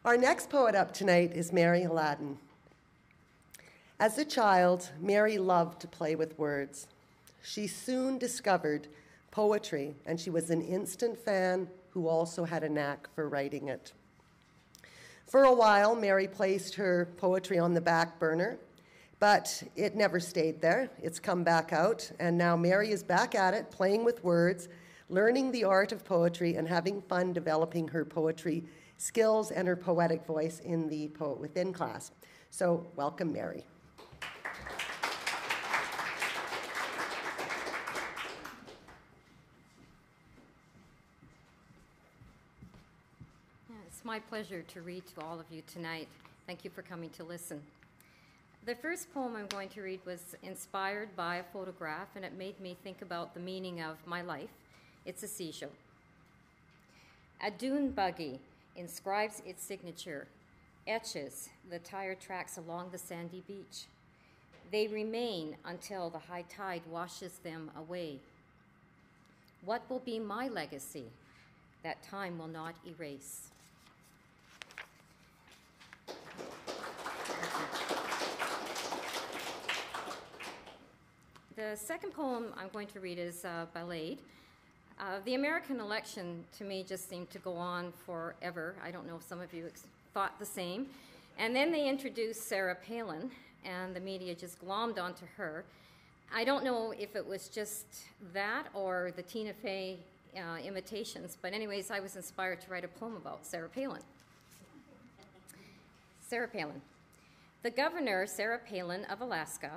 Our next poet up tonight is Meri Hiadun. As a child, Meri loved to play with words. She soon discovered poetry, and she was an instant fan who also had a knack for writing it. For a while, Meri placed her poetry on the back burner, but it never stayed there. It's come back out, and now Meri is back at it, playing with words, learning the art of poetry, and having fun developing her poetry skills and her poetic voice in the PoetWithin class. So welcome, Meri. It's my pleasure to read to all of you tonight. Thank you for coming to listen. The first poem I'm going to read was inspired by a photograph, and it made me think about the meaning of my life. It's a seashell. A dune buggy inscribes its signature, etches the tire tracks along the sandy beach. They remain until the high tide washes them away. What will be my legacy that time will not erase? The second poem I'm going to read is Ballade. The American election, to me, just seemed to go on forever. I don't know if some of you thought the same. And then they introduced Sarah Palin, and the media just glommed onto her. I don't know if it was just that or the Tina Fey imitations, but anyways, I was inspired to write a poem about Sarah Palin. Sarah Palin. The governor, Sarah Palin of Alaska,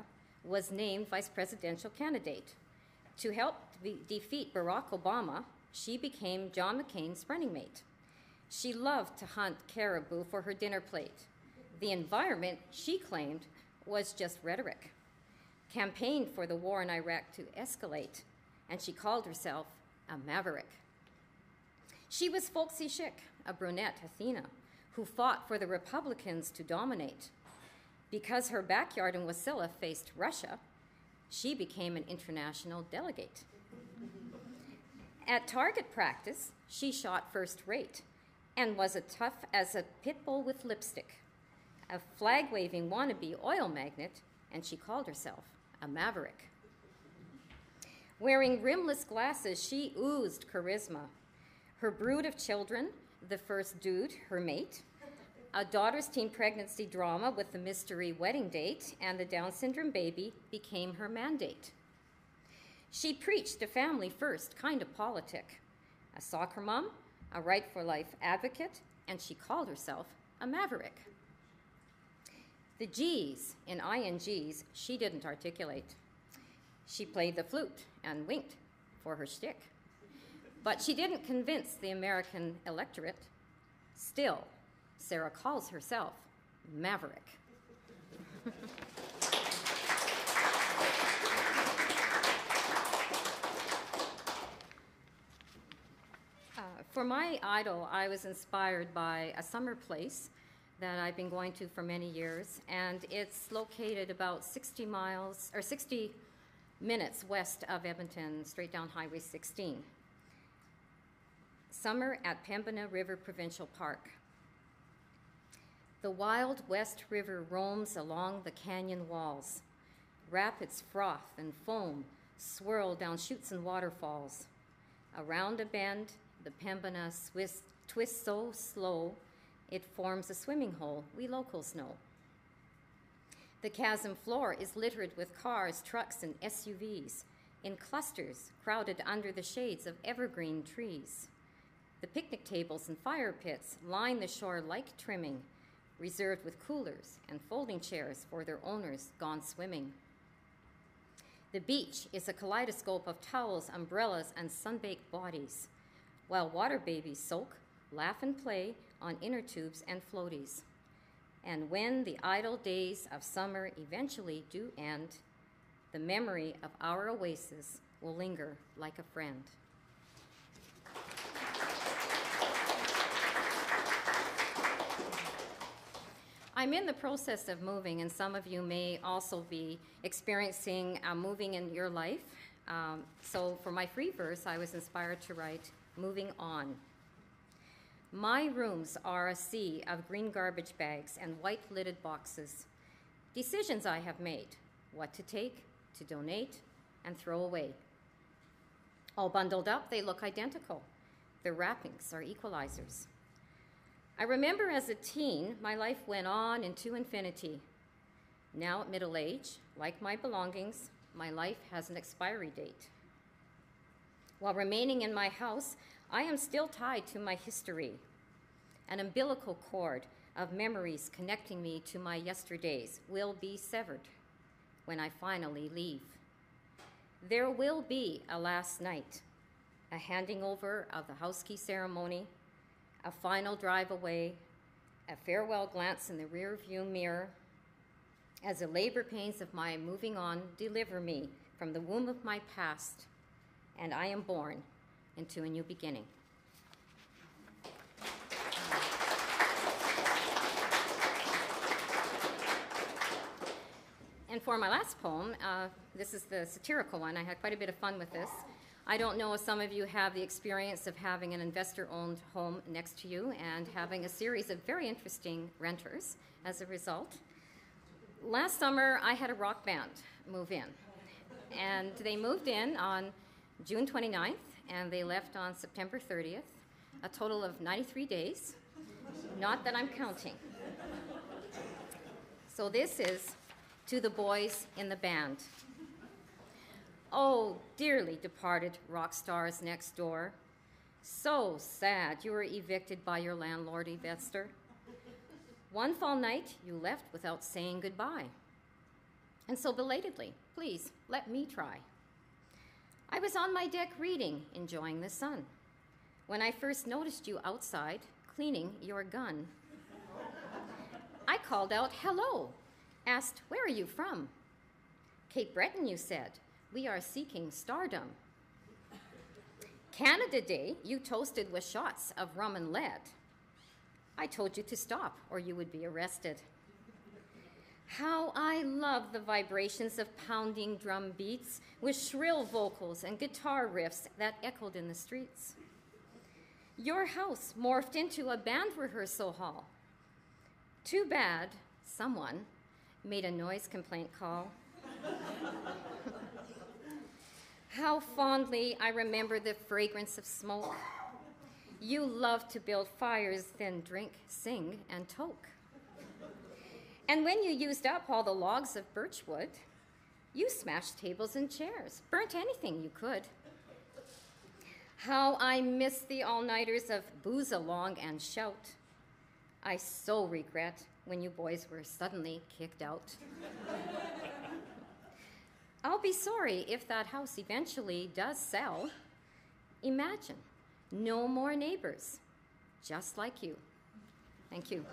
was named vice presidential candidate. To help defeat Barack Obama, she became John McCain's running mate. She loved to hunt caribou for her dinner plate. The environment, she claimed, was just rhetoric. Campaigned for the war in Iraq to escalate, and she called herself a maverick. She was folksy chic, a brunette Athena, who fought for the Republicans to dominate. Because her backyard in Wasilla faced Russia, she became an international delegate. At target practice, she shot first rate and was as tough as a pit bull with lipstick, a flag-waving wannabe oil magnate, and she called herself a maverick. Wearing rimless glasses, she oozed charisma. Her brood of children, the first dude, her mate, a daughter's teen pregnancy drama with the mystery wedding date, and the Down syndrome baby became her mandate. She preached a family first kind of politic, a soccer mom, a right for life advocate, and she called herself a maverick. The G's in INGs she didn't articulate. She played the flute and winked for her shtick. But she didn't convince the American electorate. Still, Sarah calls herself Maverick. For my idol, I was inspired by a summer place that I've been going to for many years, and it's located about 60 minutes west of Edmonton, straight down Highway 16. Summer at Pembina River Provincial Park. The wild West River roams along the canyon walls. Rapids froth and foam swirl down chutes and waterfalls. Around a bend, the Pembina twists so slow, it forms a swimming hole we locals know. The chasm floor is littered with cars, trucks, and SUVs, in clusters crowded under the shades of evergreen trees. The picnic tables and fire pits line the shore like trimming, reserved with coolers and folding chairs for their owners gone swimming. The beach is a kaleidoscope of towels, umbrellas, and sun-baked bodies, while water babies soak, laugh, and play on inner tubes and floaties. And when the idle days of summer eventually do end, the memory of our oasis will linger like a friend. I'm in the process of moving, and some of you may also be experiencing moving in your life. So for my free verse, I was inspired to write, "Moving On." My rooms are a sea of green garbage bags and white-lidded boxes. Decisions I have made, what to take, to donate, and throw away. All bundled up, they look identical. Their wrappings are equalizers. I remember as a teen, my life went on into infinity. Now at middle age, like my belongings, my life has an expiry date. While remaining in my house, I am still tied to my history, an umbilical cord of memories connecting me to my yesterdays will be severed when I finally leave. There will be a last night, a handing over of the house key ceremony, a final drive away, a farewell glance in the rear view mirror, as the labor pains of my moving on deliver me from the womb of my past, and I am born into a new beginning. And for my last poem, this is the satirical one. I had quite a bit of fun with this. I don't know if some of you have the experience of having an investor-owned home next to you and having a series of very interesting renters as a result. Last summer, I had a rock band move in. And they moved in on June 29th, and they left on September 30th, a total of 93 days. Not that I'm counting. So this is to the boys in the band. Oh, dearly departed rock stars next door. So sad you were evicted by your landlord, investor. One fall night, you left without saying goodbye. And so belatedly, please, let me try. I was on my deck reading, enjoying the sun, when I first noticed you outside, cleaning your gun. I called out, hello, asked, where are you from? Cape Breton, you said. We are seeking stardom. Canada Day, you toasted with shots of rum and lead. I told you to stop or you would be arrested. How I love the vibrations of pounding drum beats with shrill vocals and guitar riffs that echoed in the streets. Your house morphed into a band rehearsal hall. Too bad someone made a noise complaint call. How fondly I remember the fragrance of smoke. You loved to build fires, then drink, sing, and toke. And when you used up all the logs of birchwood, you smashed tables and chairs, burnt anything you could. How I miss the all-nighters of booze along and shout. I so regret when you boys were suddenly kicked out. I'll be sorry if that house eventually does sell. Imagine, no more neighbors, just like you. Thank you.